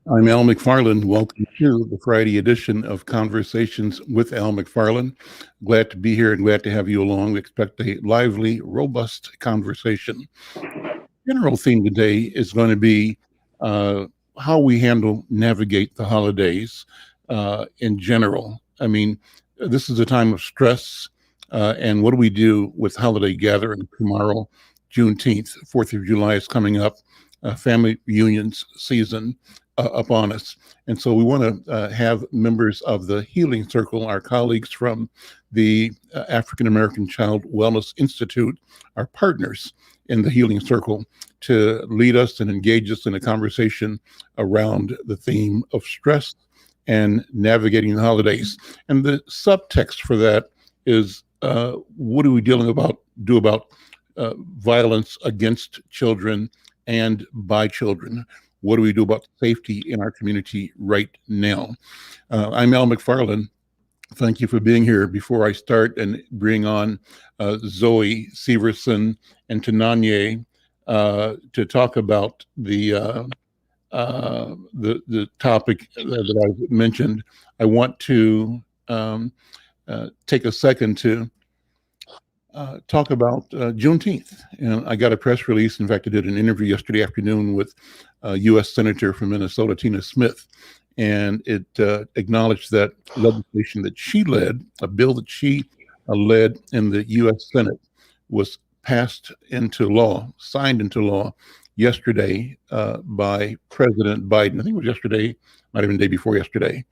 I'm Al McFarlane. Welcome to the Friday edition of Conversations with Al McFarlane. Glad to be here and glad to have you along. We expect a lively, robust conversation. General theme today is going to be uh, how we navigate the holidays in general. I mean, this is a time of stress, and what do we do with holiday gathering tomorrow, Juneteenth, 4th of July is coming up, family reunions season upon us. And so we want to have members of the Healing Circle, our colleagues from the African American Child Wellness Institute, our partners in the Healing Circle, to lead us and engage us in a conversation around the theme of stress and navigating the holidays. And the subtext for that is what are we do about violence against children and by children? What do we do about safety in our community right now? I'm Al McFarlane. Thank you for being here. Before I start and bring on Zoe Severson and Tananye to talk about the topic that I mentioned, I want to take a second to talk about Juneteenth. And I got a press release. In fact, I did an interview yesterday afternoon with U.S. Senator from Minnesota, Tina Smith, and it acknowledged that legislation that she led, a bill that she led in the U.S. Senate, was passed into law, signed into law yesterday by President Biden. I think it was yesterday, might have been the day before yesterday.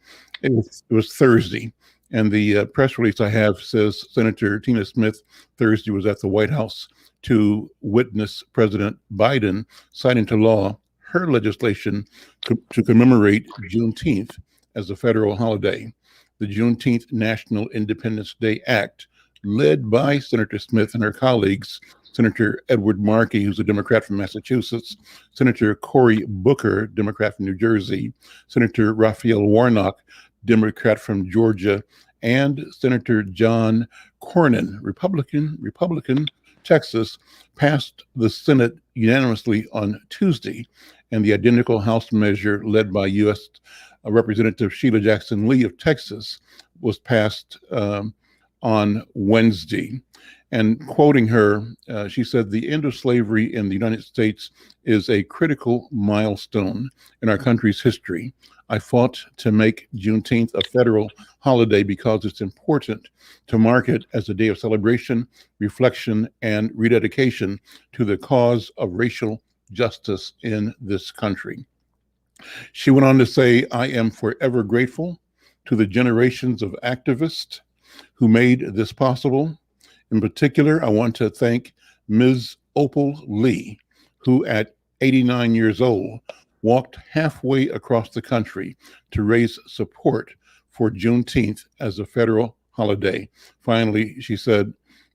It was Thursday. And the press release I have says Senator Tina Smith Thursday was at the White House to witness President Biden sign into law her legislation to commemorate Juneteenth as a federal holiday. The Juneteenth National Independence Day Act, led by Senator Smith and her colleagues, Senator Edward Markey, who's a Democrat from Massachusetts, Senator Cory Booker, Democrat from New Jersey, Senator Raphael Warnock, Democrat from Georgia, and Senator John Cornyn, Republican, Texas, passed the Senate unanimously on Tuesday, and the identical House measure led by U.S. Representative Sheila Jackson Lee of Texas was passed on Wednesday. And quoting her, she said, "The end of slavery in the United States is a critical milestone in our country's history. I fought to make Juneteenth a federal holiday because it's important to mark it as a day of celebration, reflection, and rededication to the cause of racial justice in this country." She went on to say, "I am forever grateful to the generations of activists who made this possible. In particular, I want to thank Ms. Opal Lee, who at 89 years old walked halfway across the country to raise support for Juneteenth as a federal holiday." Finally, she said,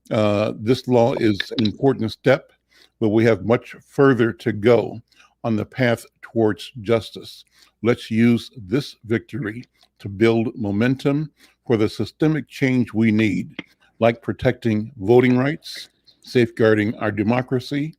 "This law is an important step, but we have much further to go on the path towards justice. Let's use this victory to build momentum for the systemic change we need, like protecting voting rights, safeguarding our democracy,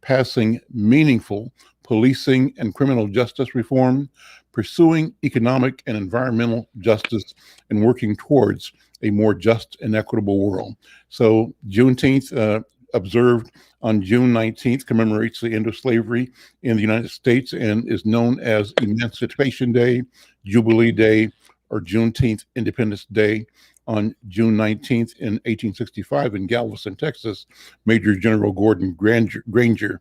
passing meaningful policing and criminal justice reform, pursuing economic and environmental justice, and working towards a more just and equitable world." So Juneteenth, observed on June 19th, commemorates the end of slavery in the United States and is known as Emancipation Day, Jubilee Day, or Juneteenth Independence Day. On June 19th in 1865 in Galveston, Texas, Major General Gordon Granger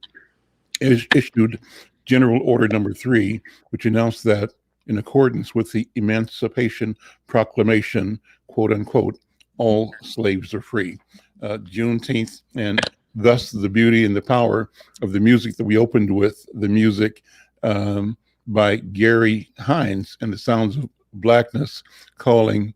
issued General Order Number 3, which announced that in accordance with the Emancipation Proclamation, quote unquote, all slaves are free. Juneteenth, and thus the beauty and the power of the music that we opened with, the music by Gary Hines and the Sounds of Blackness, calling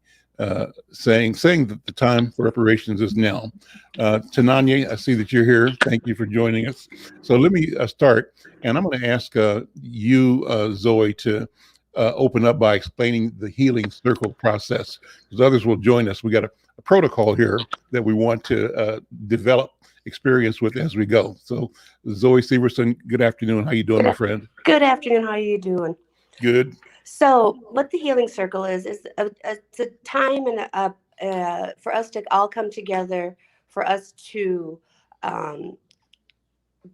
saying that the time for reparations is now. Tananye, I see that you're here. Thank you for joining us. So let me start, and I'm going to ask you, Zoe, to open up by explaining the Healing Circle process, because others will join us. We got a protocol here that we want to develop experience with as we go. So Zoe Severson, good afternoon. How you doing, my friend? Good afternoon. How are you doing? Good. So, what the Healing Circle is it's a time and for us to all come together, for us to um,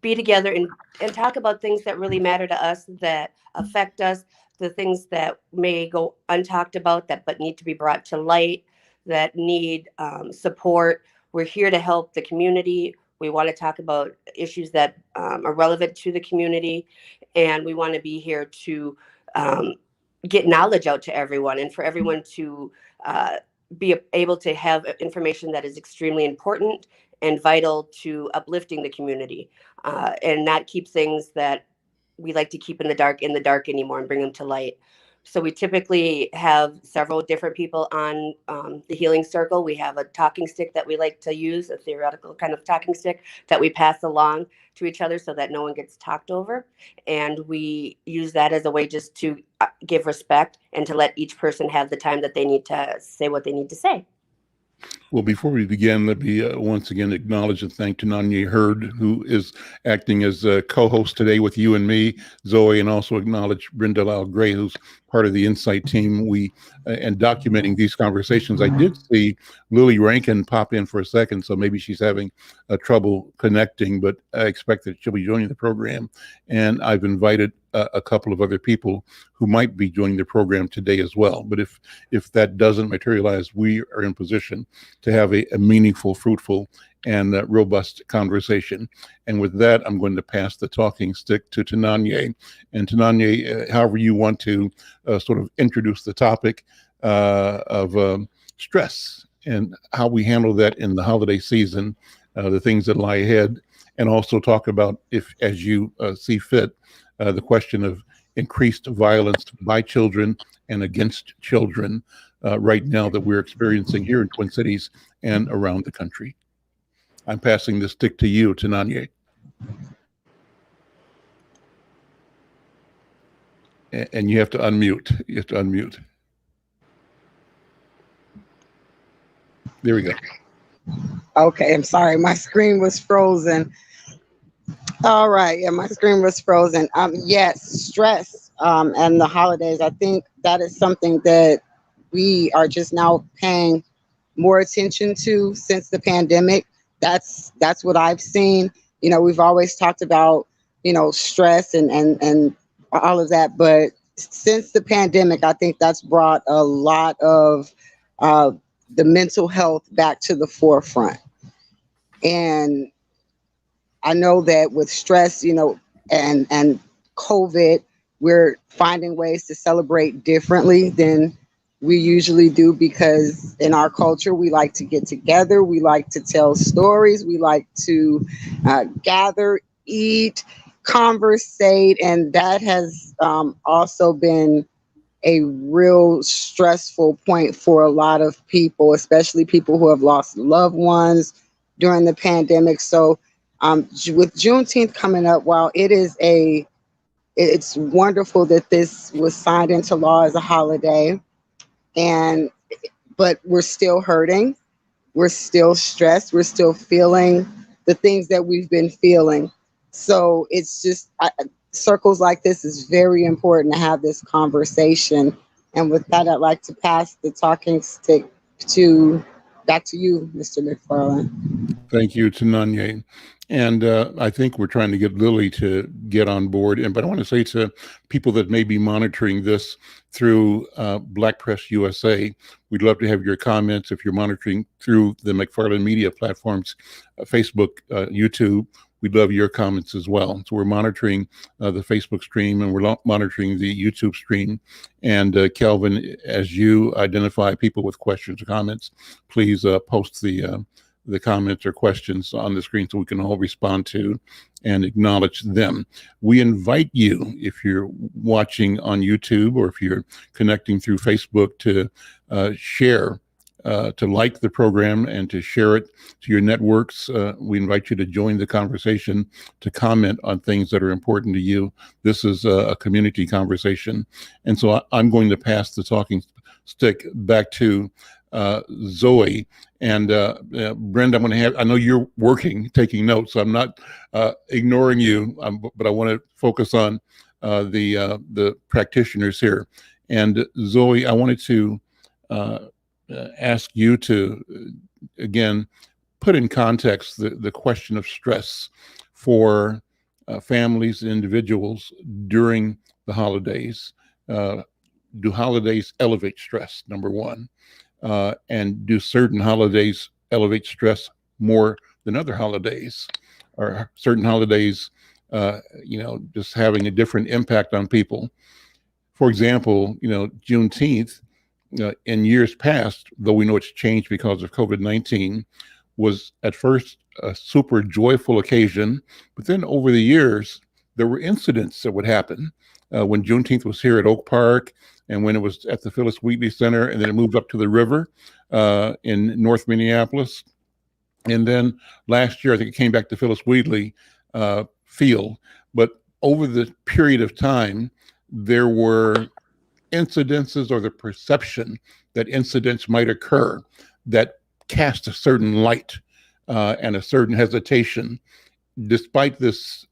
be together and talk about things that really matter to us, that affect us, the things that may go untalked about that but need to be brought to light, that need support. We're here to help the community. We want to talk about issues that are relevant to the community, and we want to be here to um, get knowledge out to everyone and for everyone to be able to have information that is extremely important and vital to uplifting the community, and not keep things that we like to keep in the dark anymore and bring them to light. So we typically have several different people on the Healing Circle. We have a talking stick that we like to use, a theoretical kind of talking stick that we pass along to each other so that no one gets talked over. And we use that as a way just to give respect and to let each person have the time that they need to say what they need to say. Well, before we begin, let me once again acknowledge and thank Tananya Hurd, who is acting as a co-host today with you and me, Zoe, and also acknowledge Brenda Lau Gray, who's part of the Insight team. And documenting these conversations. I did see Lily Rankin pop in for a second, so maybe she's having trouble connecting, but I expect that she'll be joining the program. And I've invited a couple of other people who might be joining the program today as well. But if that doesn't materialize, we are in position to have a meaningful, fruitful, and robust conversation. And with that, I'm going to pass the talking stick to Tananya. And Tananya, however you want to sort of introduce the topic of stress and how we handle that in the holiday season, the things that lie ahead, and also talk about, if as you see fit, the question of increased violence by children and against children right now that we're experiencing here in Twin Cities and around the country. I'm passing the stick to you, Tananya. And you have to unmute. You have to unmute. There we go. Okay, I'm sorry. My screen was frozen. All right. Yeah, my screen was frozen. Yes, stress and the holidays. I think that is something that we are just now paying more attention to since the pandemic. That's what I've seen. You know, we've always talked about, you know, stress and all of that, but since the pandemic, I think that's brought a lot of the mental health back to the forefront. And I know that with stress, you know, and COVID, we're finding ways to celebrate differently than we usually do, because in our culture, we like to get together, we like to tell stories, we like to gather, eat, conversate, and that has also been a real stressful point for a lot of people, especially people who have lost loved ones during the pandemic. So with Juneteenth coming up, while it's wonderful that this was signed into law as a holiday, but we're still hurting, we're still stressed, we're still feeling the things that we've been feeling. So it's just circles like this is very important to have this conversation. And with that, I'd like to pass the talking stick back to you, Mr. McFarlane. Thank you, Tananya. And I think we're trying to get Lily to get on board. But I want to say to people that may be monitoring this through Black Press USA, we'd love to have your comments if you're monitoring through the McFarlane media platforms, Facebook, YouTube. We'd love your comments as well. So we're monitoring the Facebook stream and we're monitoring the YouTube stream. And Kelvin, as you identify people with questions or comments, please post the comments or questions on the screen so we can all respond to and acknowledge them. We invite you, if you're watching on YouTube or if you're connecting through Facebook, to share, to like the program and to share it to your networks. We invite you to join the conversation, to comment on things that are important to you. This is a community conversation. And so I'm going to pass the talking stick back to Zoe. And Brenda, I know you're working, taking notes, so I'm not ignoring you, but I want to focus on the practitioners here. And Zoe, I wanted to ask you to again put in context the question of stress for families and individuals during the holidays. Do holidays elevate stress? Number one, and do certain holidays elevate stress more than other holidays, or certain holidays, just having a different impact on people? For example, Juneteenth, in years past, though we know it's changed because of COVID-19, was at first a super joyful occasion, but then over the years, there were incidents that would happen. When Juneteenth was here at Oak Park, and when it was at the Phyllis Wheatley Center, and then it moved up to the river in North Minneapolis. And then last year, I think it came back to Phyllis Wheatley Field. But over the period of time, there were incidences, or the perception that incidents might occur, that cast a certain light and a certain hesitation, despite this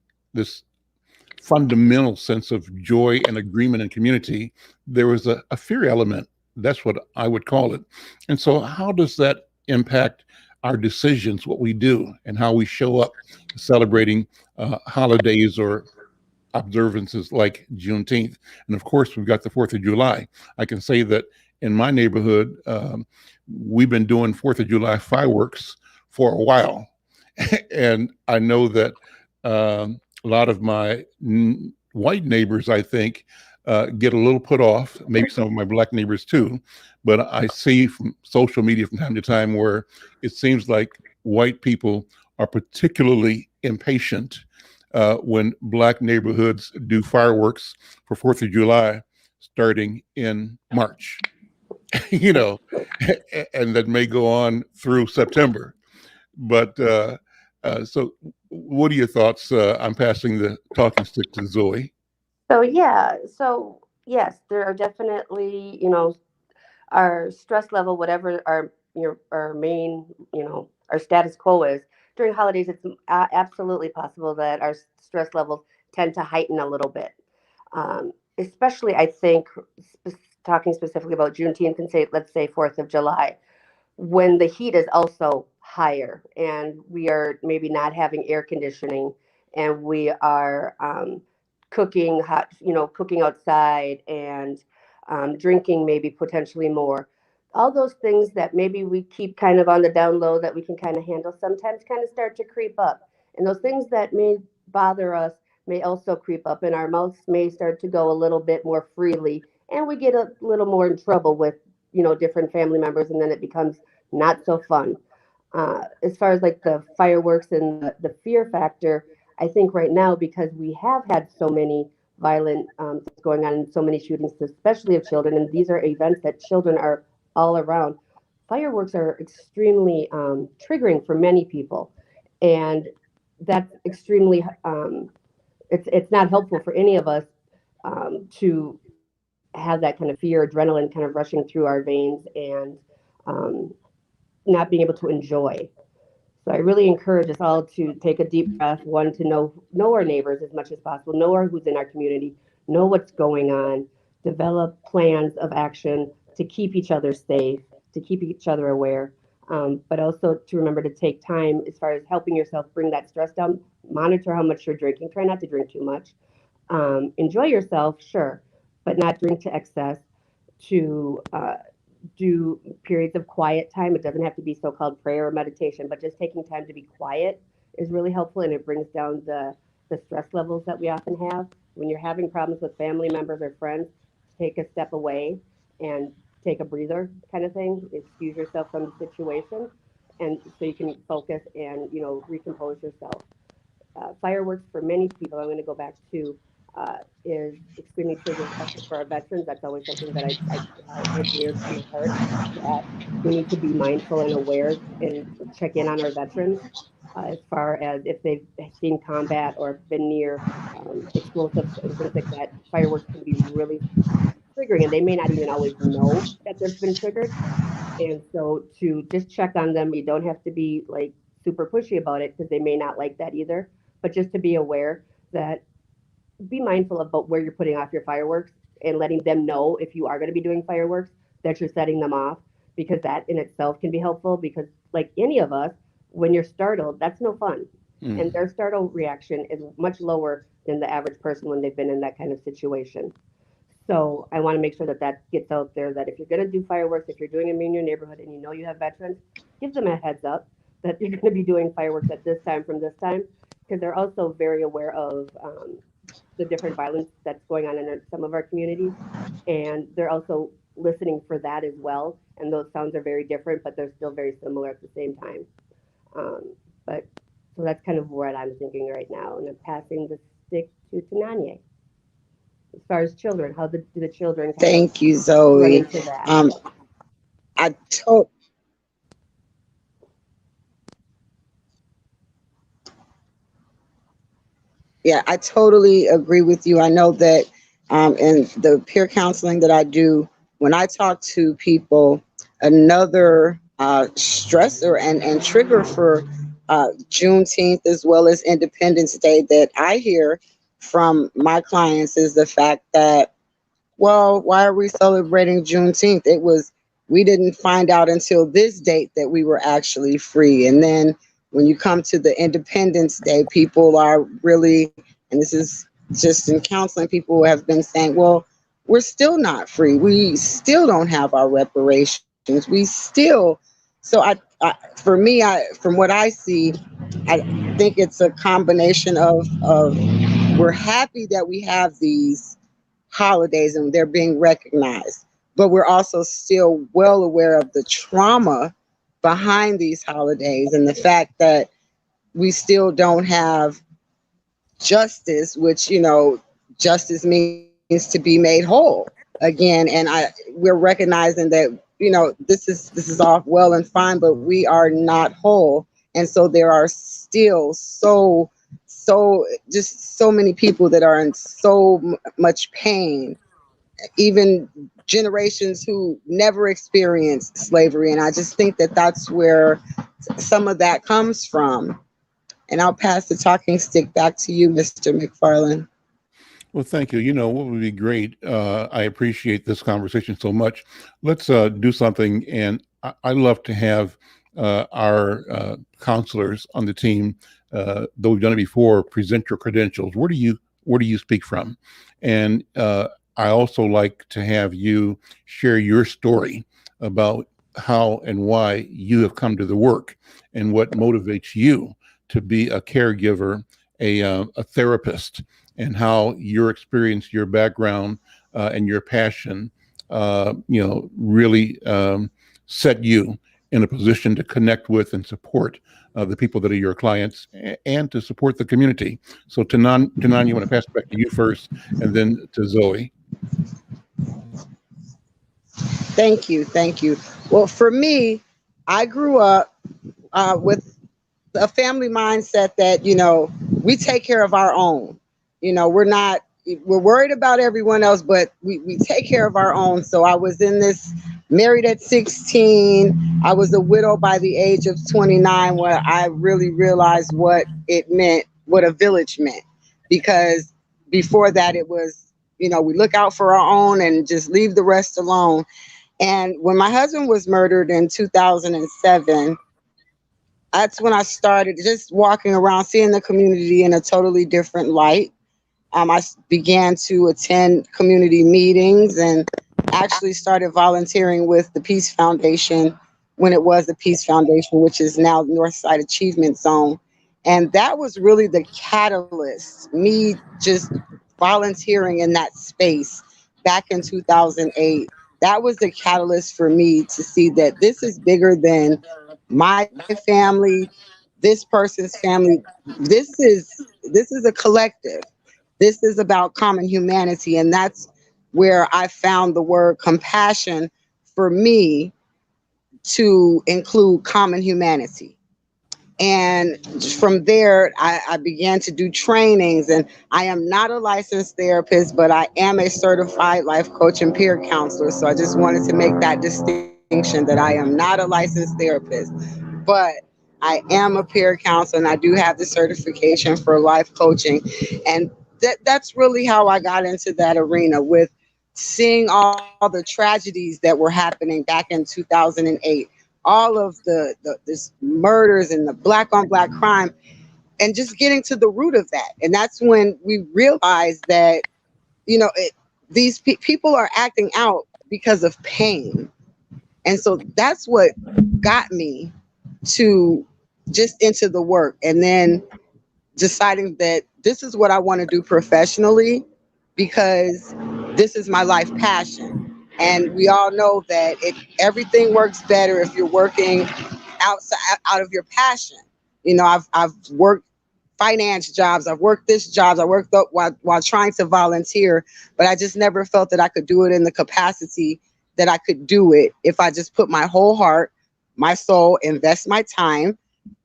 fundamental sense of joy and agreement and community. There was a fear element. That's what I would call it. And so how does that impact our decisions, what we do, and how we show up celebrating holidays or observances like Juneteenth? And of course, we've got the 4th of July. I can say that in my neighborhood, we've been doing 4th of July fireworks for a while. And I know that a lot of my white neighbors, I think, get a little put off, maybe some of my black neighbors too. But I see from social media from time to time where it seems like white people are particularly impatient when black neighborhoods do fireworks for 4th of July starting in March, and that may go on through September. But so what are your thoughts? I'm passing the talking stick to Zoe. So yeah, so yes, there are definitely, our stress level, whatever our main, our status quo is during holidays. It's absolutely possible that our stress levels tend to heighten a little bit. Especially, I think, talking specifically about Juneteenth and let's say 4th of July, when the heat is also higher and we are maybe not having air conditioning, and we are cooking hot, cooking outside, and drinking maybe potentially more. All those things that maybe we keep kind of on the down low that we can kind of handle sometimes kind of start to creep up. And those things that may bother us may also creep up, and our mouths may start to go a little bit more freely. And we get a little more in trouble with, different family members, and then it becomes not so fun. As far as like the fireworks and the fear factor, I think right now, because we have had so many violent things going on and so many shootings, especially of children, and these are events that children are all around, fireworks are extremely triggering for many people. And that's extremely, it's not helpful for any of us to have that kind of fear, adrenaline kind of rushing through our veins, and um, not being able to enjoy. So I really encourage us all to take a deep breath. One, to know our neighbors as much as possible, know who's in our community, know what's going on, develop plans of action to keep each other safe, to keep each other aware, but also to remember to take time as far as helping yourself bring that stress down. Monitor how much you're drinking. Try not to drink too much. Enjoy yourself, sure, but not drink to excess. To do periods of quiet time. It doesn't have to be so-called prayer or meditation, but just taking time to be quiet is really helpful, and it brings down the stress levels that we often have. When you're having problems with family members or friends, take a step away and take a breather kind of thing. Excuse yourself from the situation, and so you can focus and recompose yourself. Fireworks for many people, I'm going to go back to, is extremely triggering, especially for our veterans. That's always something that I hold dear to my heart, that we need to be mindful and aware and check in on our veterans as far as if they've seen combat or been near explosives and things like that. Fireworks can be really triggering, and they may not even always know that they've been triggered. And so to just check on them, you don't have to be like super pushy about it because they may not like that either. But just to be aware that be mindful about where you're putting off your fireworks and letting them know if you are going to be doing fireworks that you're setting them off, because that in itself can be helpful. Because like any of us, when you're startled, that's no fun, and Mm. their startle reaction is much lower than the average person when they've been in that kind of situation. So I want to make sure that that gets out there, that if you're going to do fireworks, if you're doing them in your neighborhood and you know you have veterans, give them a heads up that you're going to be doing fireworks at this time from this time, because they're also very aware of the different violence that's going on in some of our communities. And they're also listening for that as well. And those sounds are very different, but they're still very similar at the same time. But so that's kind of what I'm thinking right now. And I'm passing the stick to Tananya. As far as children, how do the children kind of Thank you, run Zoe. into that? Um, I to- yeah, I totally agree with you. I know that in the peer counseling that I do, when I talk to people, another stressor and trigger for Juneteenth as well as Independence Day that I hear from my clients is the fact that, well, why are we celebrating Juneteenth? It was, we didn't find out until this date that we were actually free. And then when you come to the Independence Day, people are really, and this is just in counseling, people have been saying, well, we're still not free. We still don't have our reparations. We still, so for me, from what I see, I think it's a combination of we're happy that we have these holidays and they're being recognized. But we're also still well aware of the trauma behind these holidays and the fact that we still don't have justice, which, justice means to be made whole again. And we're recognizing that, this is all well and fine, but we are not whole. And so there are still just so many people that are in so much pain, even generations who never experienced slavery. And I just think that that's where some of that comes from. And I'll pass the talking stick back to you, Mr. McFarlane. Well, thank you. What would be great? I appreciate this conversation so much. Let's do something, and I love to have our counselors on the team, though we've done it before, present your credentials. Where do you speak from? And I also like to have you share your story about how and why you have come to the work and what motivates you to be a caregiver, a therapist, and how your experience, your background, and your passion, really set you in a position to connect with and support the people that are your clients and to support the community. So, Tanan, you want to pass it back to you first, and then to Zoe. Thank you. Thank you. Well, for me, I grew up with a family mindset that, we take care of our own. We're worried about everyone else, but we take care of our own. So I was in this, married at 16. I was a widow by the age of 29, where I really realized what it meant, what a village meant. Because before that, it was, we look out for our own and just leave the rest alone. And when my husband was murdered in 2007, that's when I started just walking around, seeing the community in a totally different light. I began to attend community meetings and actually started volunteering with the Peace Foundation when it was the Peace Foundation, which is now Northside Achievement Zone. And that was really the catalyst, me just volunteering in that space back in 2008. That was the catalyst for me to see that this is bigger than my family, this person's family. This is a collective. This is about common humanity, and that's where I found the word compassion for me to include common humanity. And from there, I began to do trainings, and I am not a licensed therapist, but I am a certified life coach and peer counselor. So I just wanted to make that distinction that I am not a licensed therapist, but I am a peer counselor, and I do have the certification for life coaching. And that's really how I got into that arena, with seeing all the tragedies that were happening back in 2008, all of this murders and the black on black crime, and just getting to the root of that. And that's when we realized that, these people are acting out because of pain. And so that's what got me to just into the work, and then deciding that this is what I want to do professionally, because this is my life passion. And we all know that everything works better if you're working out of your passion. I've worked finance jobs, I've worked this jobs, I worked up while trying to volunteer, but I just never felt that I could do it in the capacity that I could do it if I just put my whole heart, my soul, invest my time,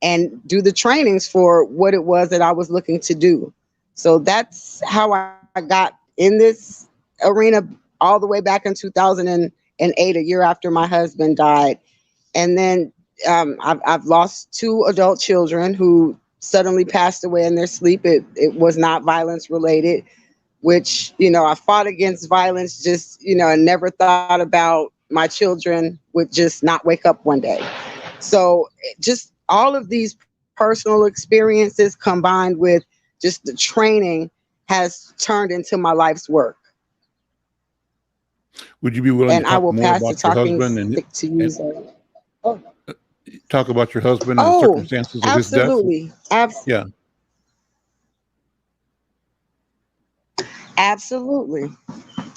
and do the trainings for what it was that I was looking to do. So that's how I got in this arena all the way back in 2008, a year after my husband died. And then I've lost two adult children who suddenly passed away in their sleep. It was not violence related, which, I fought against violence, just, and never thought about my children would just not wake up one day. So just all of these personal experiences combined with just the training has turned into my life's work. Would you be willing And to I talk will more pass the about your talking husband stick to you. So. Oh, talk about your husband and the oh, circumstances of his death? absolutely. Yeah. Absolutely.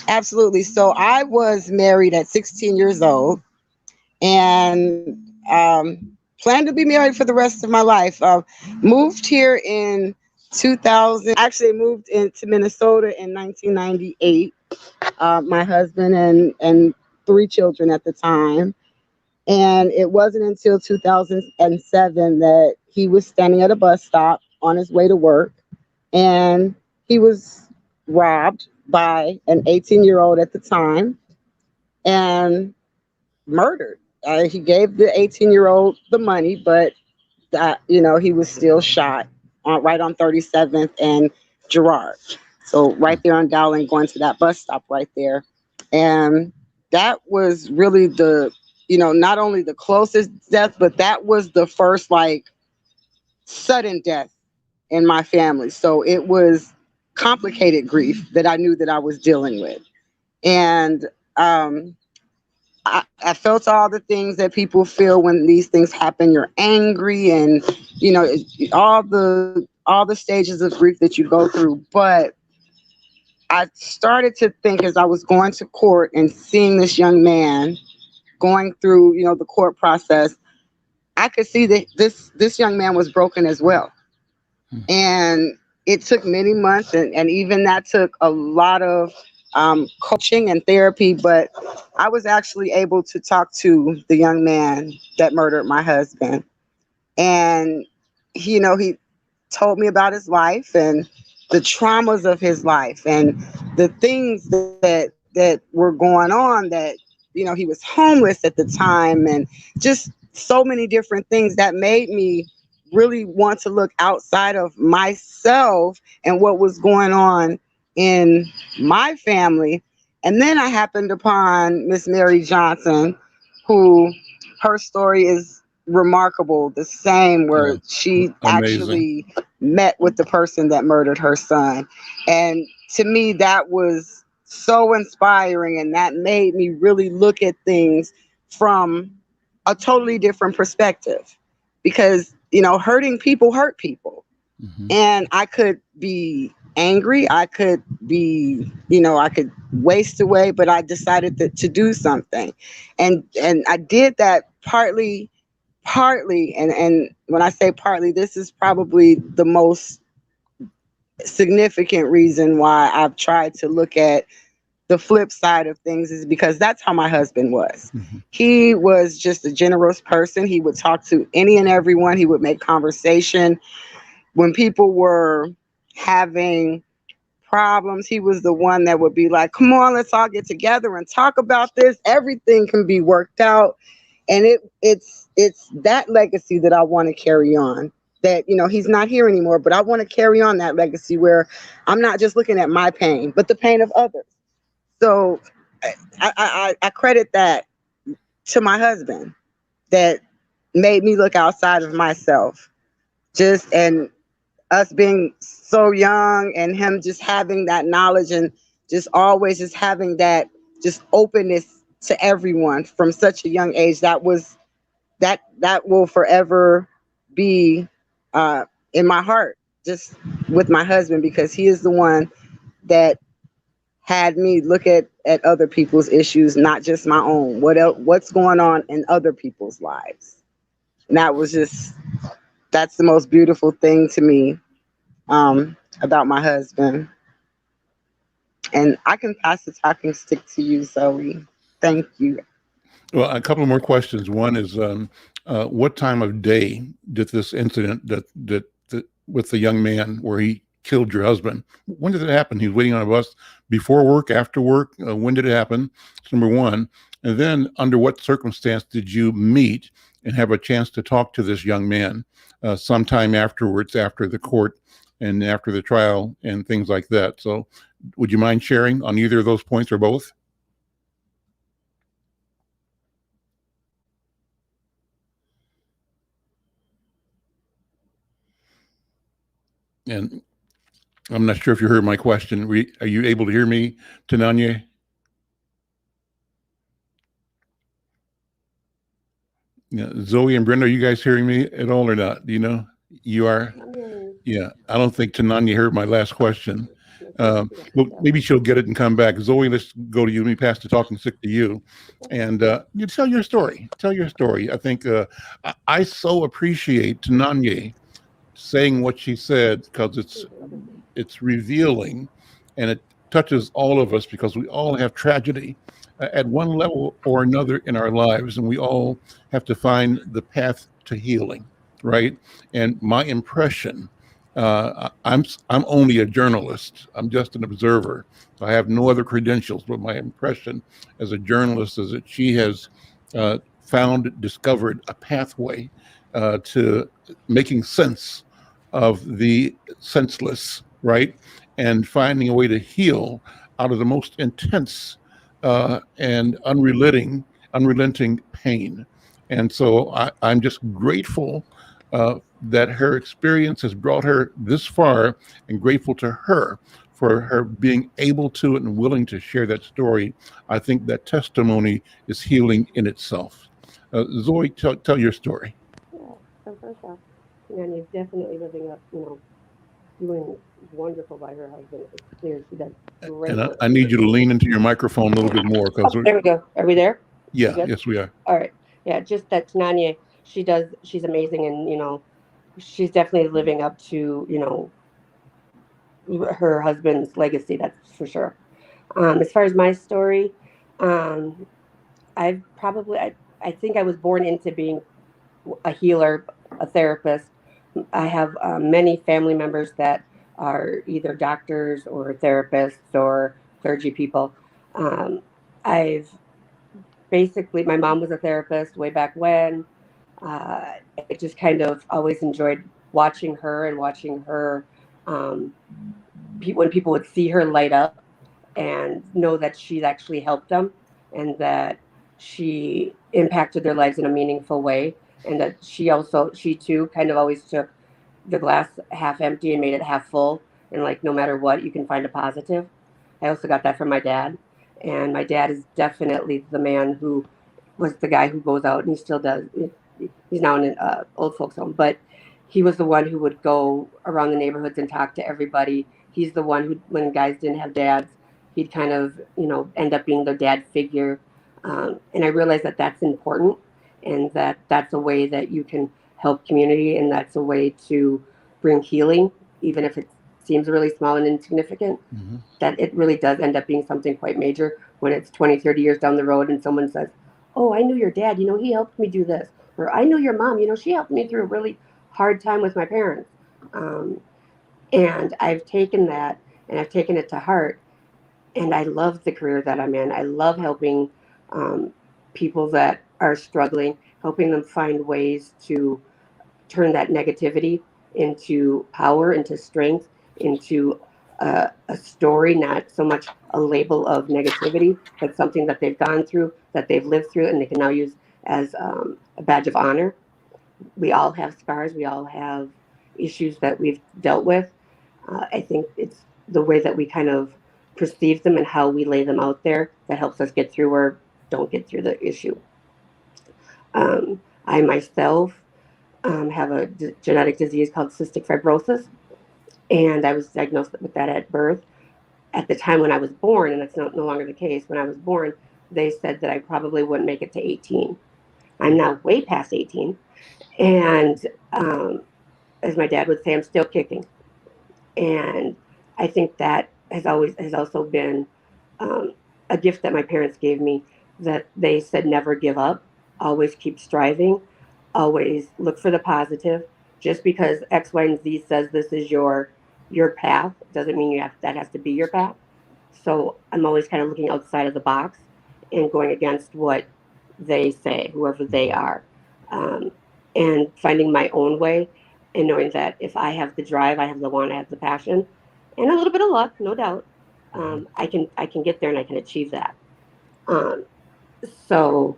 Absolutely. So I was married at 16 years old, and planned to be married for the rest of my life. Moved here in 2000. Actually, moved into Minnesota in 1998. My husband and three children at the time. And it wasn't until 2007 that he was standing at a bus stop on his way to work, and he was robbed by an 18-year-old at the time and murdered. He gave the 18-year-old the money, but he was still shot right on 37th and Girard. So right there on Dowling, going to that bus stop right there. And that was really not only the closest death, but that was the first like sudden death in my family. So it was complicated grief that I knew that I was dealing with. And I felt all the things that people feel when these things happen. You're angry, and all the stages of grief that you go through. But I started to think, as I was going to court and seeing this young man going through the court process, I could see that this young man was broken as well. And it took many months, and even that took a lot of coaching and therapy. But I was actually able to talk to the young man that murdered my husband, and he told me about his life and the traumas of his life and the things that were going on, that he was homeless at the time, and just so many different things that made me really want to look outside of myself and what was going on in my family. And then I happened upon Miss Mary Johnson, who, her story is remarkable, the same, where she actually met with the person that murdered her son. And to me, that was so inspiring, and that made me really look at things from a totally different perspective, because hurting people hurt people. Mm-hmm. And I could be angry, I could be, I could waste away, but I decided to do something. And I did that partly, and when I say partly, this is probably the most significant reason why I've tried to look at the flip side of things, is because that's how my husband was. Mm-hmm. He was just a generous person. He would talk to any and everyone. He would make conversation. When people were having problems, he was the one that would be like, come on, let's all get together and talk about this. Everything can be worked out. And it's that legacy that I want to carry on, that, he's not here anymore, but I want to carry on that legacy where I'm not just looking at my pain, but the pain of others. So I credit that to my husband that made me look outside of myself. And us being so young and him just having that knowledge and just always just having that just openness to everyone from such a young age, that will forever be in my heart, just with my husband, because he is the one that had me look at other people's issues, not just my own. What's going on in other people's lives? And that's the most beautiful thing to me, about my husband. And I can pass the talking stick to you, Zoe. Thank you. Well, a couple more questions. One is, what time of day did this incident that with the young man where he killed your husband? When did it happen? He was waiting on a bus before work, after work. When did it happen? That's number one. And then, under what circumstance did you meet and have a chance to talk to this young man sometime afterwards, after the court and after the trial and things like that? So, would you mind sharing on either of those points or both? And I'm not sure if you heard my question. Are you able to hear me, Tananya? Yeah, Zoe and Brenda, are you guys hearing me at all or not? Do you know? You are? Yeah. I don't think Tananya heard my last question. Well, maybe she'll get it and come back. Zoe, let's go to you. Let me pass the talking stick to you. And you tell your story. Tell your story. I think I so appreciate Tananya saying what she said, because it's revealing, and it touches all of us, because we all have tragedy at one level or another in our lives, and we all have to find the path to healing, right? And my impression, I'm only a journalist. I'm just an observer. I have no other credentials, but my impression as a journalist is that she has discovered a pathway to making sense of the senseless, right? And finding a way to heal out of the most intense and unrelenting pain. And so I'm just grateful that her experience has brought her this far, and grateful to her for her being able to and willing to share that story. I think that testimony is healing in itself. Zoe, tell your story. Yeah, so first off, Nanny's definitely living up, doing wonderful by her husband. It's clear she does great And work. I need you to lean into your microphone a little bit more, because There we go. Are we there? yeah, Good? yes, we are. All right. Yeah, just that Nanya, she's amazing, and she's definitely living up to, her husband's legacy, that's for sure. As far as my story, um, I think I was born into being a healer, a therapist. I have many family members that are either doctors or therapists or clergy people. Um, I've basically, my mom was a therapist way back when. I just kind of always enjoyed watching her and watching her, um, when people would see her light up and know that she's actually helped them, and that she impacted their lives in a meaningful way, and that she too kind of always took the glass half empty and made it half full, and like no matter what you can find a positive. I also got that from my dad, and my dad is definitely the man who was the guy who goes out, and he still does. He's now in an old folks home, but he was the one who would go around the neighborhoods and talk to everybody. He's the one who, when guys didn't have dads, he'd kind of, end up being the dad figure. And I realized that that's important, and that that's a way that you can help community, and that's a way to bring healing, even if it seems really small and insignificant. Mm-hmm. That it really does end up being something quite major when it's 20, 30 years down the road and someone says, oh, I knew your dad, he helped me do this. Or I knew your mom, she helped me through a really hard time with my parents. And I've taken that and I've taken it to heart. And I love the career that I'm in. I love helping people that are struggling, helping them find ways to turn that negativity into power, into strength, into a story, not so much a label of negativity, but something that they've gone through, that they've lived through, and they can now use as a badge of honor. We all have scars. We all have issues that we've dealt with. I think it's the way that we kind of perceive them and how we lay them out there that helps us get through or don't get through the issue. I myself have a genetic disease called cystic fibrosis, and I was diagnosed with that at birth. At the time when I was born, and that's no longer the case, when I was born, they said that I probably wouldn't make it to 18. I'm now way past 18, and as my dad would say, I'm still kicking. And I think that has also been a gift that my parents gave me, that they said never give up, always keep striving, always look for the positive. Just because X, Y, and Z says this is your path doesn't mean that has to be your path. So I'm always kind of looking outside of the box and going against what they say, whoever they are, and finding my own way, and knowing that if I have the drive, I have the want, I have the passion, and a little bit of luck, no doubt, I can get there and I can achieve that. Um, so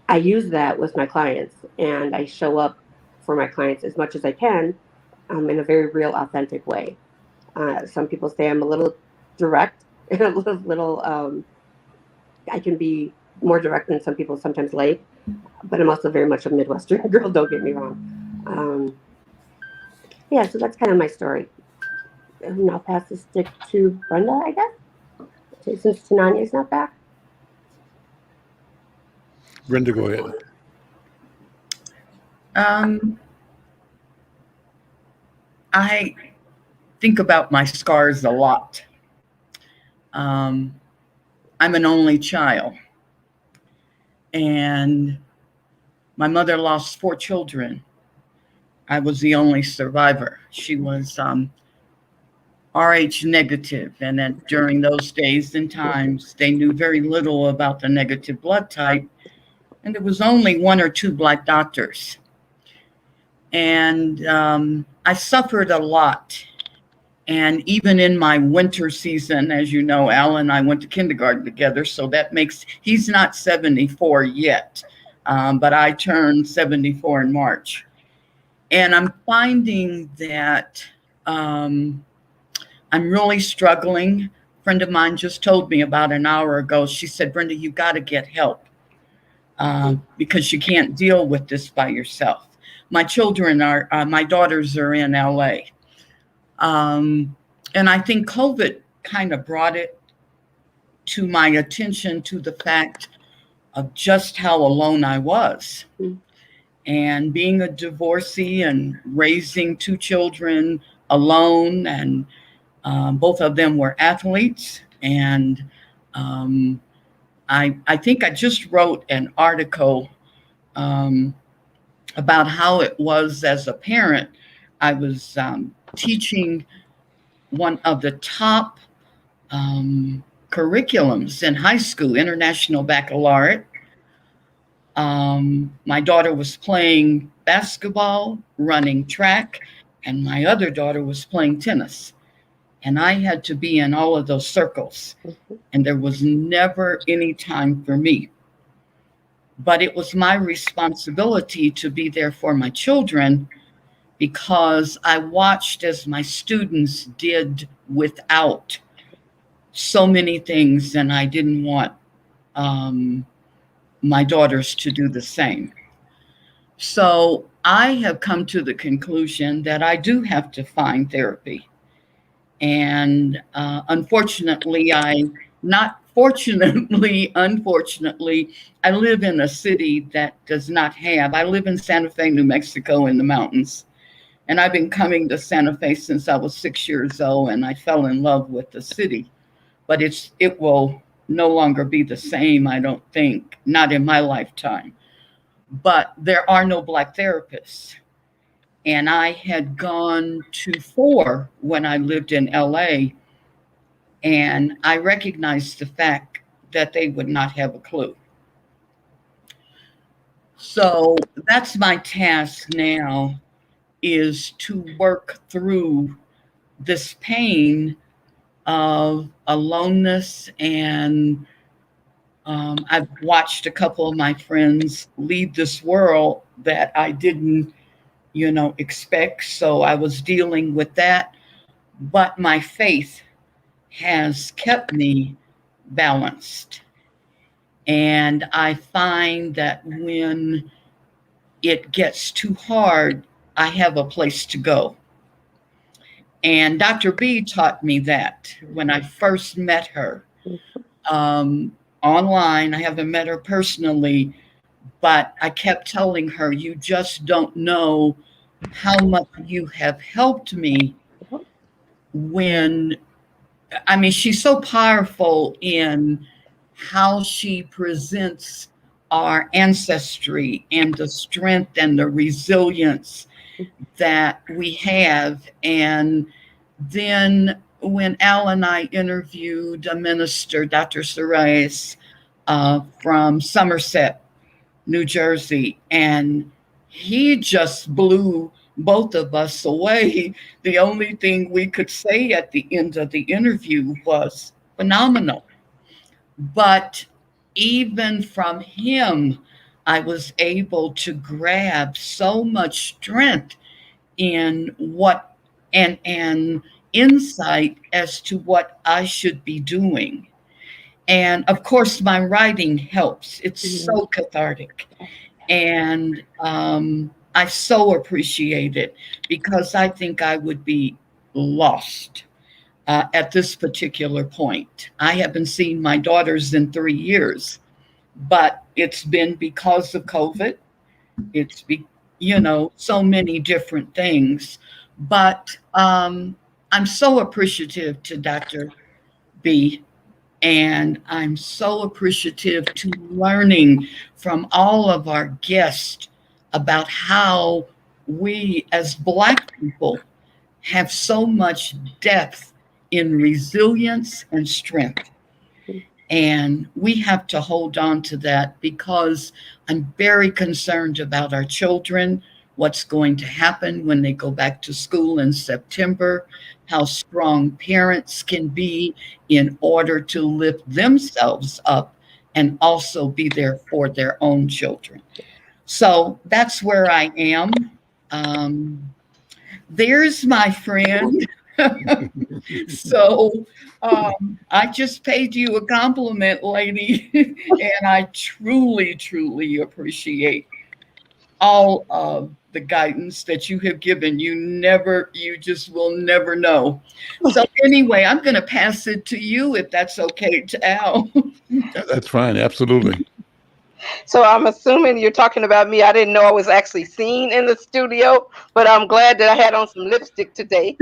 I use that with my clients, and I show up for my clients as much as I can, in a very real, authentic way. Some people say I'm a little direct and a little I can be more direct than some people sometimes like, but I'm also very much a Midwestern girl, don't get me wrong. Yeah, so that's kind of my story. And I'll pass the stick to Brenda, I guess, since Tananya's not back. Brenda, go ahead. I think about my scars a lot. I'm an only child, and my mother lost 4 children. I was the only survivor. She was Rh negative, and that during those days and times, they knew very little about the negative blood type, and there was only 1 or 2 Black doctors. And I suffered a lot. And even in my winter season, as you know, Al and I went to kindergarten together. So that makes, he's not 74 yet, but I turned 74 in March. And I'm finding that I'm really struggling. A friend of mine just told me about an hour ago, she said, Brenda, you got to get help because you can't deal with this by yourself. My children are, my daughters are in LA. And I think COVID kind of brought it to my attention to the fact of just how alone I was. And being a divorcee and raising 2 children alone, and both of them were athletes. And I think I just wrote an article about how it was as a parent. I was teaching one of the top curriculums in high school, International Baccalaureate. My daughter was playing basketball, running track, and my other daughter was playing tennis. And I had to be in all of those circles, and there was never any time for me. But it was my responsibility to be there for my children, because I watched as my students did without so many things, and I didn't want my daughters to do the same. So I have come to the conclusion that I do have to find therapy. And unfortunately, unfortunately, I live in a city that does not have, I live in Santa Fe, New Mexico, in the mountains. And I've been coming to Santa Fe since I was 6 years old, and I fell in love with the city. But it will no longer be the same, I don't think, not in my lifetime. But there are no Black therapists. And I had gone to 4 when I lived in LA, and I recognized the fact that they would not have a clue. So that's my task now, is to work through this pain of aloneness. And I've watched a couple of my friends leave this world that I didn't, expect. So I was dealing with that. But my faith has kept me balanced. And I find that when it gets too hard, I have a place to go. And Dr. B taught me that when I first met her online. I haven't met her personally, but I kept telling her, you just don't know how much you have helped me when, she's so powerful in how she presents our ancestry and the strength and the resilience that we have. And then when Al and I interviewed a minister, Dr. Sarais, from Somerset, New Jersey, and he just blew both of us away. The only thing we could say at the end of the interview was phenomenal. But even from him, I was able to grab so much strength in what and insight as to what I should be doing. And of course, my writing helps. It's so cathartic. And I so appreciate it because I think I would be lost at this particular point. I haven't seen my daughters in 3 years, but it's been because of COVID. It's so many different things. But I'm so appreciative to Dr. B. And I'm so appreciative to learning from all of our guests about how we as Black people have so much depth in resilience and strength. And we have to hold on to that because I'm very concerned about our children, what's going to happen when they go back to school in September, how strong parents can be in order to lift themselves up and also be there for their own children. So that's where I am. There's my friend. So I just paid you a compliment, lady, and I truly, truly appreciate all of the guidance that you have given. You just will never know. So anyway, I'm going to pass it to you if that's okay, to Al. That's fine. Absolutely. So I'm assuming you're talking about me. I didn't know I was actually seen in the studio, but I'm glad that I had on some lipstick today.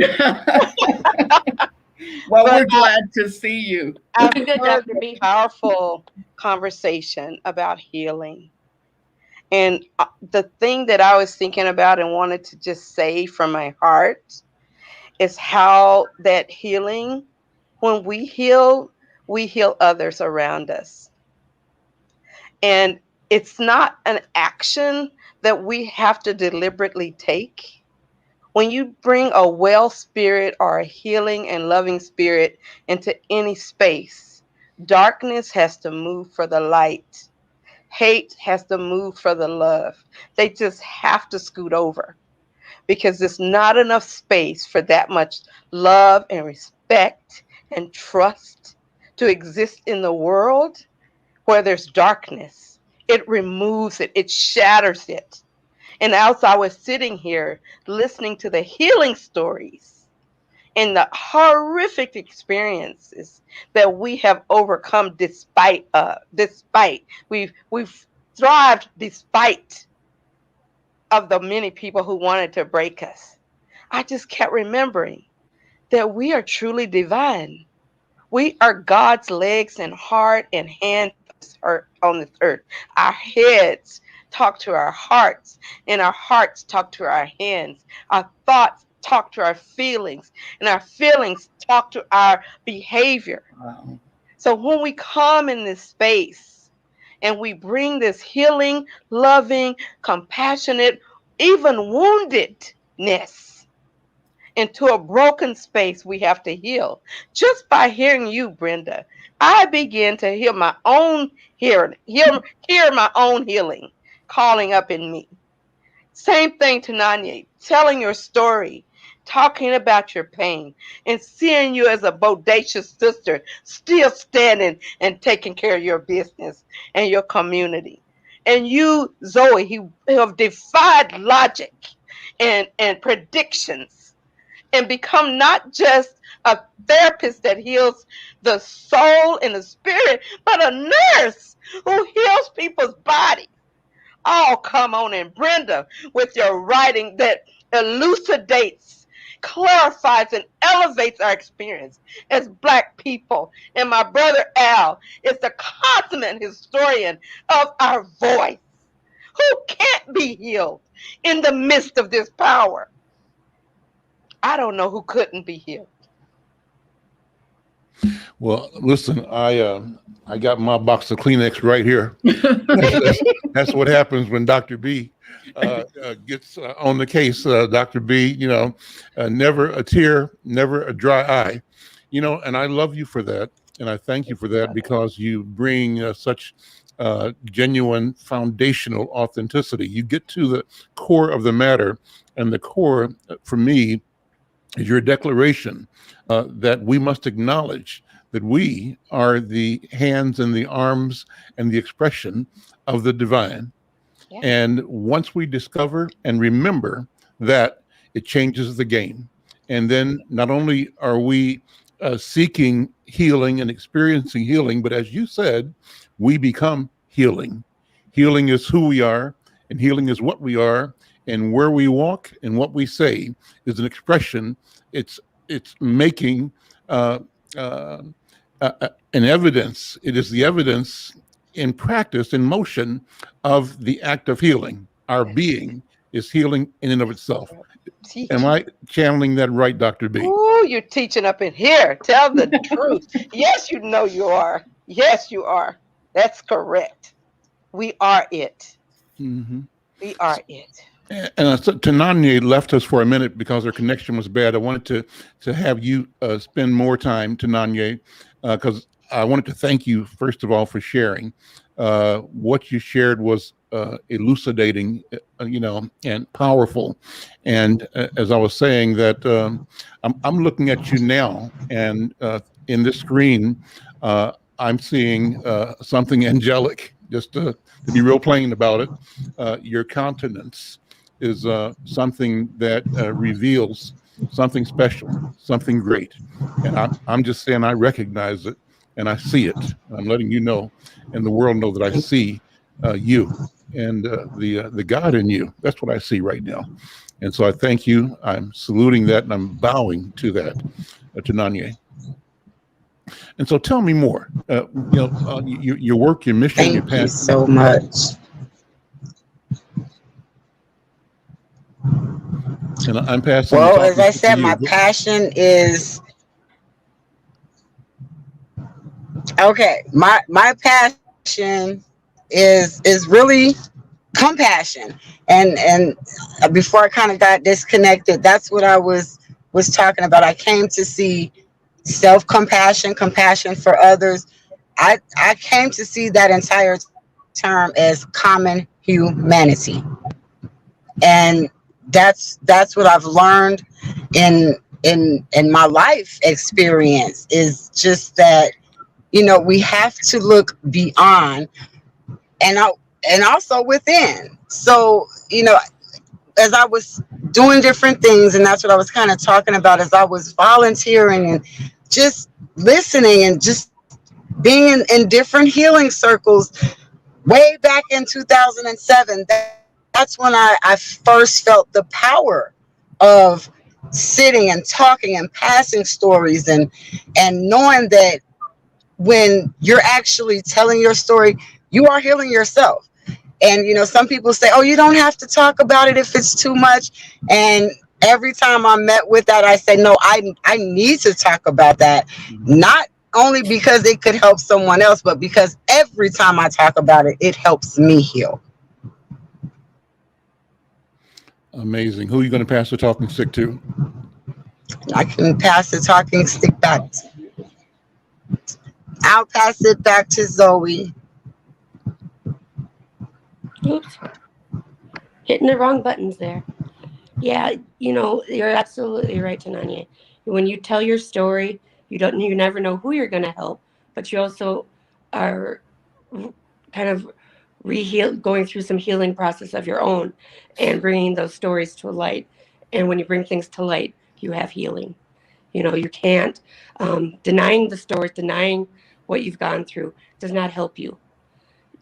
Well, we're glad to see you. I've Good, heard Dr. a B. powerful conversation about healing. And the thing that I was thinking about and wanted to just say from my heart is how that healing, when we heal others around us. And it's not an action that we have to deliberately take. When you bring a well spirit or a healing and loving spirit into any space, darkness has to move for the light. Hate has to move for the love. They just have to scoot over because there's not enough space for that much love and respect and trust to exist in the world where there's darkness. It removes it, it shatters it. And as I was sitting here listening to the healing stories and the horrific experiences that we have overcome despite we've thrived despite of the many people who wanted to break us. I just kept remembering that we are truly divine. We are God's legs and heart and hands on this earth. Our heads talk to our hearts, and our hearts talk to our hands. Our thoughts talk to our feelings, and our feelings talk to our behavior. Wow. So when we come in this space and we bring this healing, loving, compassionate, even woundedness brokenness. Into a broken space we have to heal. Just by hearing you, Brenda, I begin to hear my own hear my own healing calling up in me. Same thing to Nanye, telling your story, talking about your pain, and seeing you as a bodacious sister, still standing and taking care of your business and your community. And you, Zoe, who have defied logic and predictions and become not just a therapist that heals the soul and the spirit, but a nurse who heals people's bodies. Oh, come on in, Brenda, with your writing that elucidates, clarifies, and elevates our experience as Black people. And my brother Al is the consummate historian of our voice, who can't be healed in the midst of this power. I don't know who couldn't be healed. Well, listen, I got my box of Kleenex right here. That's what happens when Dr. B gets on the case. Dr. B, never a tear, never a dry eye, and I love you for that. And I thank you for that, because you bring such genuine foundational authenticity. You get to the core of the matter, and the core for me is your declaration that we must acknowledge that we are the hands and the arms and the expression of the divine. Yeah. And once we discover and remember that, it changes the game. And then not only are we seeking healing and experiencing healing, but as you said, we become healing. Healing is who we are, and healing is what we are, and where we walk and what we say is an expression. It's making an evidence. It is the evidence in practice, in motion, of the act of healing. Our being is healing in and of itself. Am I channeling that right, Dr. B? Oh, you're teaching up in here. Tell the truth. Yes, you know you are. Yes, you are. That's correct. We are it. Mm-hmm. We are it. And Tananya left us for a minute because her connection was bad. I wanted to have you spend more time, Tananya, because I wanted to thank you, first of all, for sharing. What you shared was elucidating, and powerful. And as I was saying that, I'm looking at you now, and in this screen, I'm seeing something angelic, just to be real plain about it. Your countenance is something that reveals something special, something great. And I'm just saying I recognize it and I see it. I'm letting you know, and the world know that I see you and the God in you. That's what I see right now. And so I thank you. I'm saluting that, and I'm bowing to that, to Nanye. And so tell me more. Your work, your mission, Thank your passion. you so much. And I'm passing. Well, as I said, my passion is My passion is really compassion, and before I kind of got disconnected, that's what I was talking about. I came to see self-compassion, compassion for others. I came to see that entire term as common humanity, and that's what I've learned in my life experience, is just that we have to look beyond and also within. So as I was doing different things, and that's what I was kind of talking about, as I was volunteering and just listening and just being in different healing circles way back in 2007, that's when I first felt the power of sitting and talking and passing stories and knowing that when you're actually telling your story, you are healing yourself. And some people say, oh, you don't have to talk about it if it's too much. And every time I'm met with that, I say, no, I need to talk about that. Not only because it could help someone else, but because every time I talk about it, it helps me heal. Amazing. Who are you going to pass the talking stick to? I can pass the talking stick back. I'll pass it back to Zoe. Oops, hitting the wrong buttons there. Yeah, you're absolutely right, Tananya. When you tell your story, you never know who you're going to help, but you also are kind of going through some healing process of your own and bringing those stories to light. And when you bring things to light, you have healing. You can't, denying the stories, denying what you've gone through does not help you.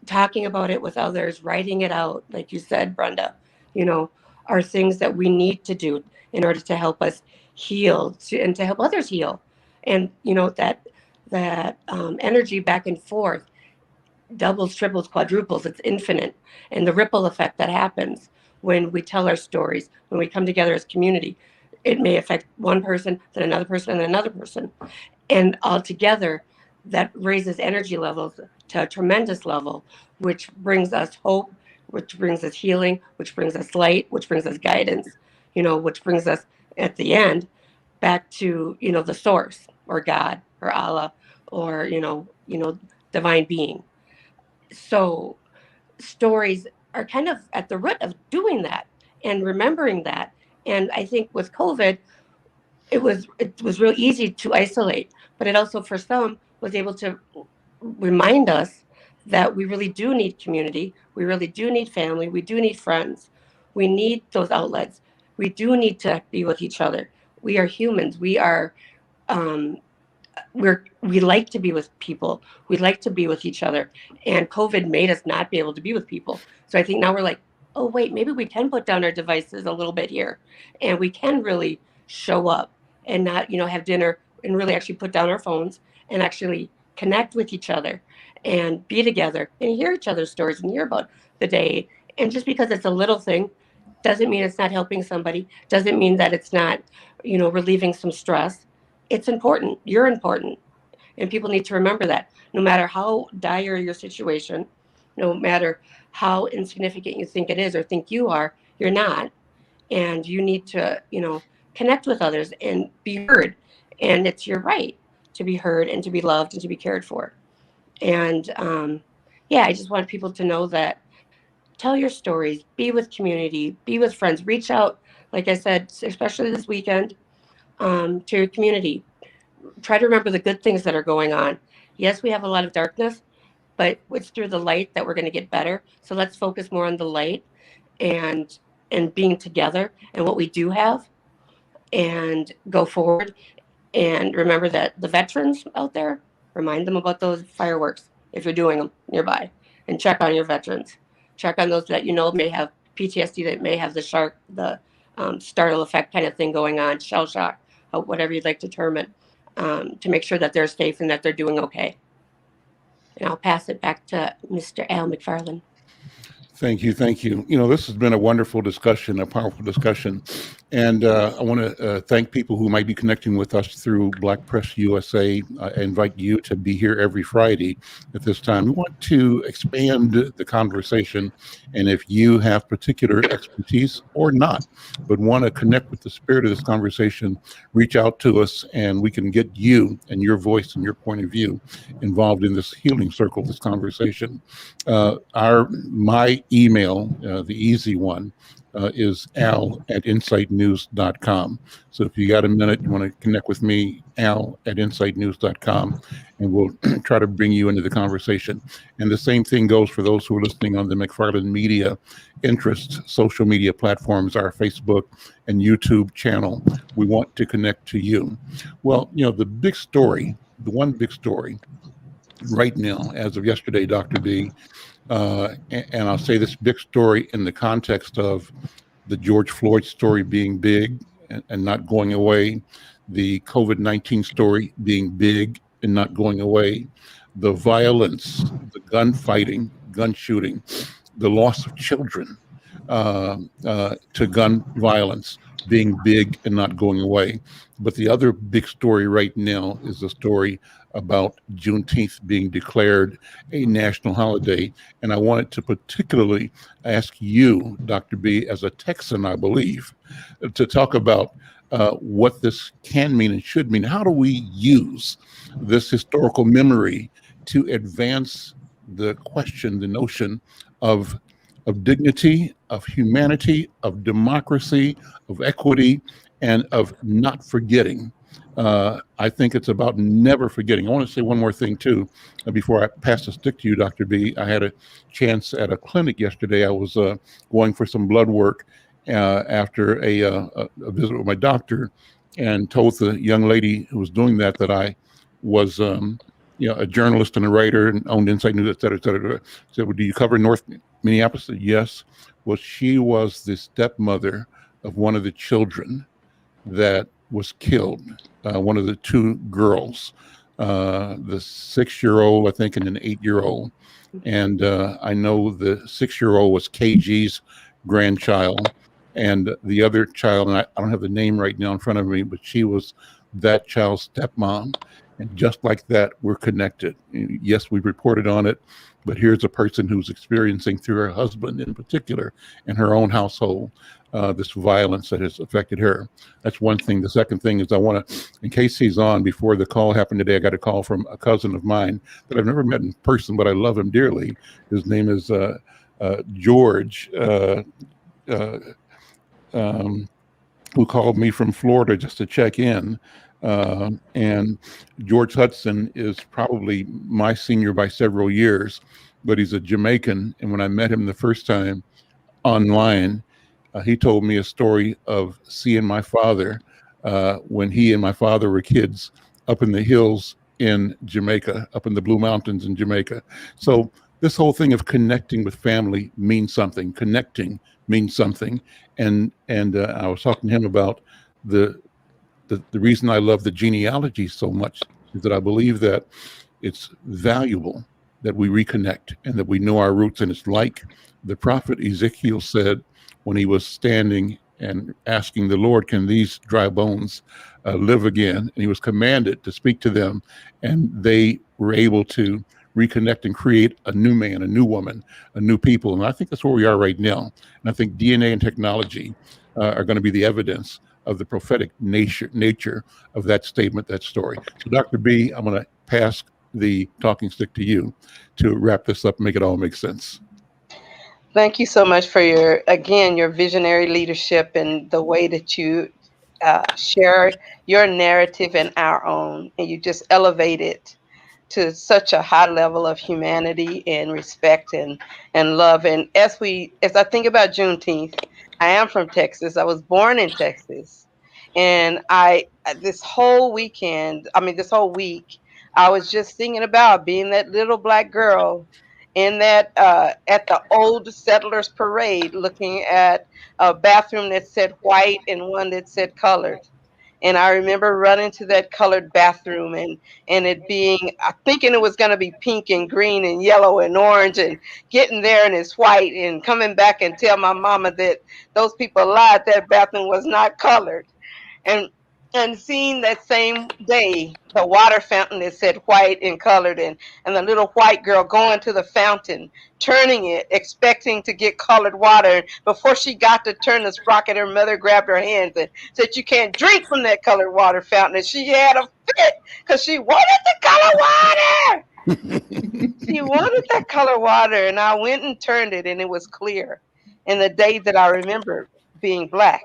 Talking about it with others, writing it out, like you said, Brenda, you know, are things that we need to do in order to help us heal and to help others heal. And that energy back and forth doubles, triples, quadruples. It's infinite, and the ripple effect that happens when we tell our stories, when we come together as community, it may affect one person, then another person, and another person, and all together, that raises energy levels to a tremendous level, which brings us hope, which brings us healing, which brings us light, which brings us guidance, which brings us at the end back to the source or God or Allah or divine being. So stories are kind of at the root of doing that and remembering that. And I think with COVID, it was real easy to isolate, but it also for some was able to remind us that we really do need community, we really do need family, we do need friends, we need those outlets, we do need to be with each other. We are humans. Um, we like to be with people. We like to be with each other. And COVID made us not be able to be with people. So I think now we're like, oh wait, maybe we can put down our devices a little bit here, and we can really show up and not, have dinner and really actually put down our phones and actually connect with each other and be together and hear each other's stories and hear about the day. And just because it's a little thing doesn't mean it's not helping somebody, doesn't mean that it's not, relieving some stress. It's important. You're important. And people need to remember that no matter how dire your situation, no matter how insignificant you think it is or think you are, you're not. And you need to, connect with others and be heard. And it's your right to be heard and to be loved and to be cared for. And yeah, I just want people to know that tell your stories, be with community, be with friends, reach out, like I said, especially this weekend, to your community. Try to remember the good things that are going on. Yes, we have a lot of darkness, but it's through the light that we're going to get better. So let's focus more on the light and being together and what we do have and go forward. And remember that the veterans out there, remind them about those fireworks if you're doing them nearby, and check on your veterans. Check on those that may have PTSD, that may have the startle effect kind of thing going on, shell shock, whatever you'd like to term it, to make sure that they're safe and that they're doing okay. And I'll pass it back to Mr. Al McFarlane. Thank you. Thank you. This has been a wonderful discussion, a powerful discussion. And I want to thank people who might be connecting with us through Black Press USA. I invite you to be here every Friday at this time. We want to expand the conversation. And if you have particular expertise or not, but want to connect with the spirit of this conversation, reach out to us and we can get you and your voice and your point of view involved in this healing circle, this conversation. My email, the easy one, is al@insightnews.com. So if you got a minute, you want to connect with me, al@insightnews.com, and we'll try to bring you into the conversation. And the same thing goes for those who are listening on the McFarlane Media Interest social media platforms, our Facebook and YouTube channel. We want to connect to you. Well, the one big story right now, as of yesterday, Dr. B, and I'll say this big story in the context of the George Floyd story being big and not going away, the COVID-19 story being big and not going away, the violence, the gunfighting, gun shooting, the loss of children, to gun violence being big and not going away. But the other big story right now is the story about Juneteenth being declared a national holiday. And I wanted to particularly ask you, Dr. B, as a Texan, I believe, to talk about what this can mean and should mean. How do we use this historical memory to advance the question, the notion of dignity, of humanity, of democracy, of equity, and of not forgetting? I think it's about never forgetting. I want to say one more thing too, before I pass the stick to you, Dr. B. I had a chance at a clinic yesterday. I was going for some blood work after a visit with my doctor, and told the young lady who was doing that I was a journalist and a writer and owned Insight News, et cetera, et cetera. Said, well, do you cover North Minneapolis? I said, yes. Well, she was the stepmother of one of the children that was killed, one of the two girls, the 6-year-old, I think, and an 8-year-old. And I know the 6-year-old was KG's grandchild, and the other child, and I don't have the name right now in front of me, but she was that child's stepmom. And just like that, we're connected. Yes, we reported on it, but here's a person who's experiencing, through her husband in particular, in her own household, this violence that has affected her. That's one thing. The second thing is, I want to, in case he's on, before the call happened today, I got a call from a cousin of mine that I've never met in person, but I love him dearly. His name is George, who called me from Florida just to check in. And George Hudson is probably my senior by several years, but he's a Jamaican. And when I met him the first time online, he told me a story of seeing my father when he and my father were kids up in the hills in Jamaica, up in the Blue Mountains in Jamaica. So this whole thing of connecting with family means something. Connecting means something. And I was talking to him about the reason I love the genealogy so much is that I believe that it's valuable that we reconnect and that we know our roots. And it's like the prophet Ezekiel said when he was standing and asking the Lord, can these dry bones live again? And he was commanded to speak to them, and they were able to reconnect and create a new man, a new woman, a new people. And I think that's where we are right now. And I think DNA and technology are going to be the evidence of the prophetic nature of that statement, that story. So Dr. B, I'm going to pass the talking stick to you to wrap this up and make it all make sense. Thank you so much for your visionary leadership and the way that you share your narrative and our own, and you just elevate it to such a high level of humanity and respect and love. And as I think about Juneteenth, I am from Texas. I was born in Texas, and this whole week, I was just thinking about being that little black girl in that at the old settlers parade, looking at a bathroom that said white and one that said colored. And I remember running to that colored bathroom and it being, thinking it was going to be pink and green and yellow and orange, and getting there and it's white, and coming back and tell my mama that those people lied, that bathroom was not colored. And seeing that same day the water fountain that said white and colored, and the little white girl going to the fountain, turning it, expecting to get colored water. Before she got to turn the sprocket, her mother grabbed her hands and said, you can't drink from that colored water fountain. And she had a fit because she wanted the color water. She wanted that color water. And I went and turned it, and it was clear. In the day that I remember being black.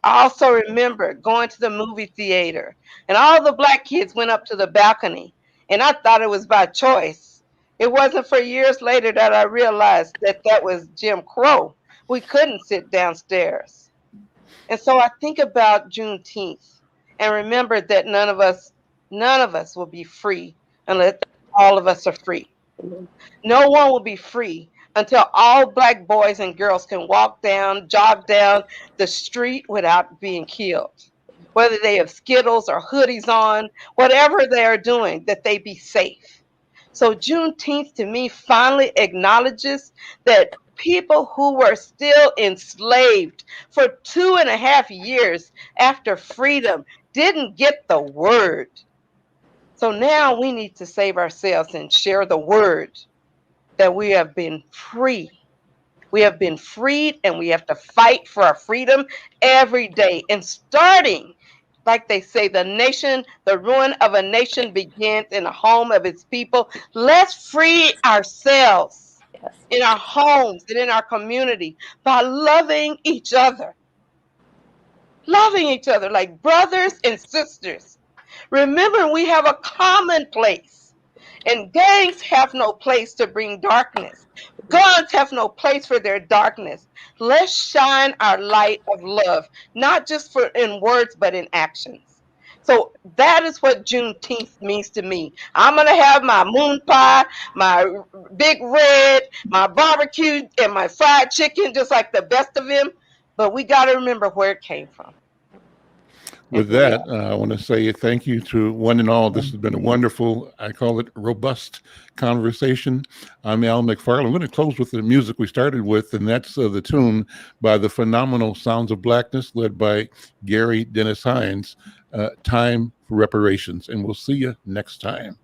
I also remember going to the movie theater, and all the black kids went up to the balcony, and I thought it was by choice. It wasn't for years later that I realized that that was Jim Crow. We couldn't sit downstairs. And so I think about Juneteenth and remember that none of us will be free unless all of us are free. No one will be free until all black boys and girls can jog down the street without being killed. Whether they have Skittles or hoodies on, whatever they are doing, that they be safe. So Juneteenth to me finally acknowledges that people who were still enslaved for 2.5 years after freedom didn't get the word. So now we need to save ourselves and share the word that we have been free. We have been freed, and we have to fight for our freedom every day. And starting, like they say, the ruin of a nation begins in the home of its people. Let's free ourselves Yes. in our homes and in our community by loving each other. Loving each other like brothers and sisters. Remember, we have a common place, and gangs have no place to bring darkness. Guns have no place for their darkness. Let's shine our light of love, not just in words, but in actions. So that is what Juneteenth means to me. I'm going to have my moon pie, my big red, my barbecue, and my fried chicken, just like the best of them. But we got to remember where it came from. With that, I want to say thank you to one and all. This has been a wonderful, I call it robust conversation. I'm Al McFarlane. I'm going to close with the music we started with, and that's the tune by the phenomenal Sounds of Blackness, led by Gary Dennis Hines, Time for Reparations. And we'll see you next time.